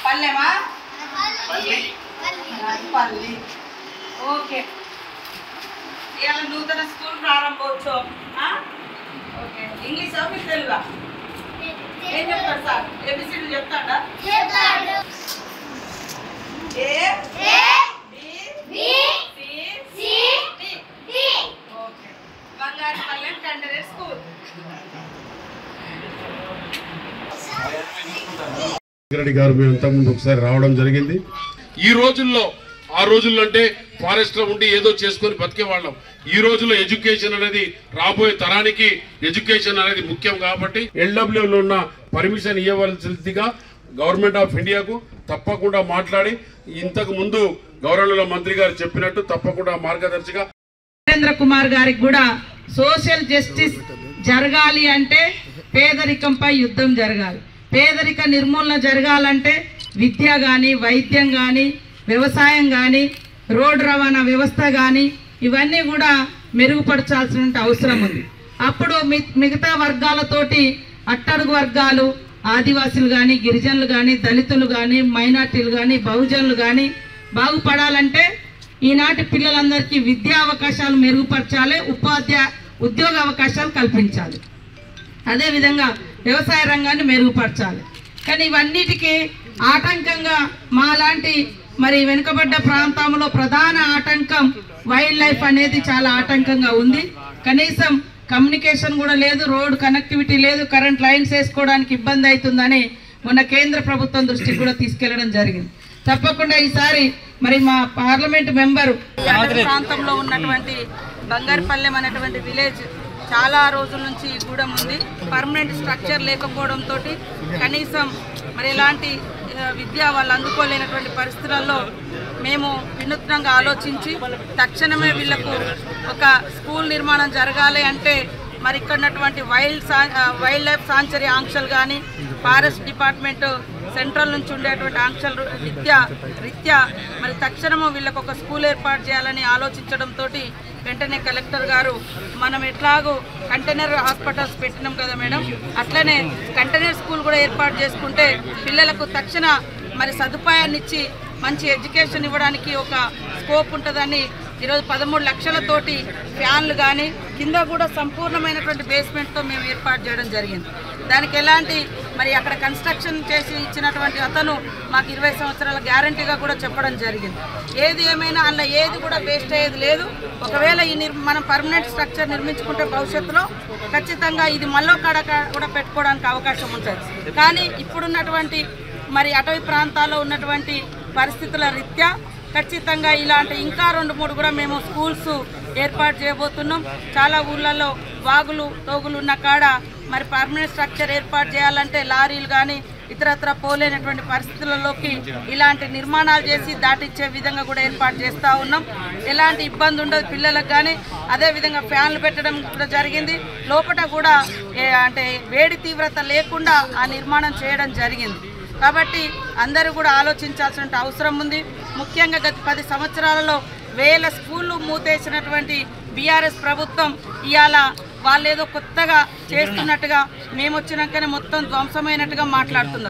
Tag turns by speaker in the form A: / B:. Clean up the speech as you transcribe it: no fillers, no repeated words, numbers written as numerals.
A: పల్లెమా పల్లి ఓకే ఇవాళ నూతన స్కూల్ ప్రారంభోత్సవం ఓకే ఇంగ్లీష్ మీకు తెలుగా ఏం చెప్తాడు సార్ ఏబిసిడి చెప్తాడా ఏ ఓకే బంగారుపల్లెం కంటనర్ స్కూల్
B: రెడ్డి గారు మేము ఇంతకుముందు ఒకసారి రావడం జరిగింది. ఈ రోజుల్లో ఆ రోజుల్లో అంటే ఫారెస్ట్ లో ఉండి ఏదో చేసుకొని బతికేవాళ్ళం. ఈ రోజుల్లో ఎడ్యుకేషన్ అనేది రాబోయే తరానికి ఎడ్యుకేషన్ అనేది ముఖ్యం కాబట్టి ఎల్డబ్ల్యూలో ఉన్న పర్మిషన్ ఇవ్వవలసిందిగా గవర్నమెంట్ ఆఫ్ ఇండియాకు తప్పకుండా మాట్లాడి ఇంతకు ముందు గౌరవ మంత్రి గారు చెప్పినట్టు తప్పకుండా మార్గదర్శిగా
A: నరేంద్ర కుమార్ గారికి కూడా సోషల్ జస్టిస్ జరగాలి అంటే పేదరికంపై యుద్ధం జరగాలి. పేదరిక నిర్మూలన జరగాలంటే విద్య కానీ వైద్యం కానీ వ్యవసాయం కానీ రోడ్డు రవాణా వ్యవస్థ కానీ ఇవన్నీ కూడా మెరుగుపరచాల్సిన అవసరం ఉంది. అప్పుడు మిగతా వర్గాలతోటి అట్టడుగు వర్గాలు ఆదివాసులు కానీ గిరిజనులు కానీ దళితులు కానీ మైనార్టీలు కానీ బహుజనులు కానీ బాగుపడాలంటే ఈనాటి పిల్లలందరికీ విద్యా అవకాశాలు మెరుగుపరచాలి, ఉద్యోగ అవకాశాలు కల్పించాలి, అదేవిధంగా వ్యవసాయ రంగాన్ని మెరుగుపరచాలి. కానీ ఇవన్నిటికీ ఆటంకంగా మాలాంటి మరి వెనుకబడ్డ ప్రాంతంలో ప్రధాన ఆటంకం వైల్డ్ లైఫ్ అనేది చాలా ఆటంకంగా ఉంది. కనీసం కమ్యూనికేషన్ కూడా లేదు, రోడ్ కనెక్టివిటీ లేదు, కరెంట్ లైన్స్ వేసుకోవడానికి ఇబ్బంది అవుతుందని మొన్న కేంద్ర ప్రభుత్వం దృష్టికి కూడా తీసుకెళ్లడం జరిగింది. తప్పకుండా ఈసారి మరి మా పార్లమెంట్ మెంబరు ప్రాంతంలో ఉన్నటువంటి బంగారుపల్లెం అనేటువంటి విలేజ్ చాలా రోజుల నుంచి గూడెం ఉంది. పర్మనెంట్ స్ట్రక్చర్ లేకపోవడంతో కనీసం మరి ఎలాంటి విద్య వాళ్ళు అందుకోలేనటువంటి పరిస్థితులలో మేము వినూత్నంగా ఆలోచించి తక్షణమే వీళ్లకు ఒక స్కూల్ నిర్మాణం జరగాలి అంటే మరి ఇక్కడ ఉన్నటువంటి వైల్డ్ లైఫ్ సాంచురీ ఆంక్షలు కానీ ఫారెస్ట్ డిపార్ట్మెంట్ సెంట్రల్ నుంచి ఉండేటువంటి ఆంక్షలు రీత్యా మరి తక్షణము వీళ్ళకు ఒక స్కూల్ ఏర్పాటు చేయాలని ఆలోచించడంతో వెంటనే కలెక్టర్ గారు మనం ఎట్లాగో కంటైనర్ హాస్పిటల్స్ పెట్టినాం కదా మేడం, అట్లనే కంటైనర్ స్కూల్ కూడా ఏర్పాటు చేసుకుంటే పిల్లలకు తక్షణ మరి సదుపాయాన్ని ఇచ్చి మంచి ఎడ్యుకేషన్ ఇవ్వడానికి ఒక స్కోప్ ఉంటుందని ఈరోజు 13 లక్షలతోటి ఫ్యాన్లు కానీ కింద కూడా సంపూర్ణమైనటువంటి బేస్మెంట్తో మేము ఏర్పాటు చేయడం జరిగింది. దానికి ఎలాంటి మరి అక్కడ కన్స్ట్రక్షన్ చేసి ఇచ్చినటువంటి అతను మాకు 20 సంవత్సరాల గ్యారంటీగా కూడా చెప్పడం జరిగింది. ఏది ఏమైనా అలా ఏది కూడా వేస్ట్ అయ్యేది లేదు. ఒకవేళ ఈ మనం పర్మనెంట్ స్ట్రక్చర్ నిర్మించుకుంటే భవిష్యత్తులో ఖచ్చితంగా ఇది మళ్ళీ కూడా పెట్టుకోవడానికి అవకాశం ఉంటుంది. కానీ ఇప్పుడున్నటువంటి మరి అటవీ ప్రాంతాల్లో ఉన్నటువంటి పరిస్థితుల రీత్యా ఖచ్చితంగా ఇలాంటి ఇంకా 2-3 కూడా మేము స్కూల్స్ ఏర్పాటు చేయబోతున్నాం. చాలా ఊళ్ళల్లో వాగులు తోగులు ఉన్న కాడ మరి పర్మనెంట్ స్ట్రక్చర్ ఏర్పాటు చేయాలంటే లారీలు కానీ ఇతరత్ర పోలేనటువంటి పరిస్థితులలోకి ఇలాంటి నిర్మాణాలు చేసి దాటిచ్చే విధంగా కూడా ఏర్పాటు చేస్తూ ఉన్నాం. ఎలాంటి ఇబ్బంది ఉండదు పిల్లలకు కానీ. అదేవిధంగా ఫ్యాన్లు పెట్టడం కూడా జరిగింది. లోపల కూడా అంటే వేడి తీవ్రత లేకుండా ఆ నిర్మాణం చేయడం జరిగింది. కాబట్టి అందరూ కూడా ఆలోచించాల్సిన అవసరం ఉంది. ముఖ్యంగా గత 10 సంవత్సరాలలో 1000 స్కూళ్ళు మూతేసినటువంటి బీఆర్ఎస్ ప్రభుత్వం ఇవాళ వాళ్ళేదో కొత్తగా చేస్తున్నట్టుగా మేము వచ్చినాకనే మొత్తం ధ్వంసమైనట్టుగా మాట్లాడుతున్నారు.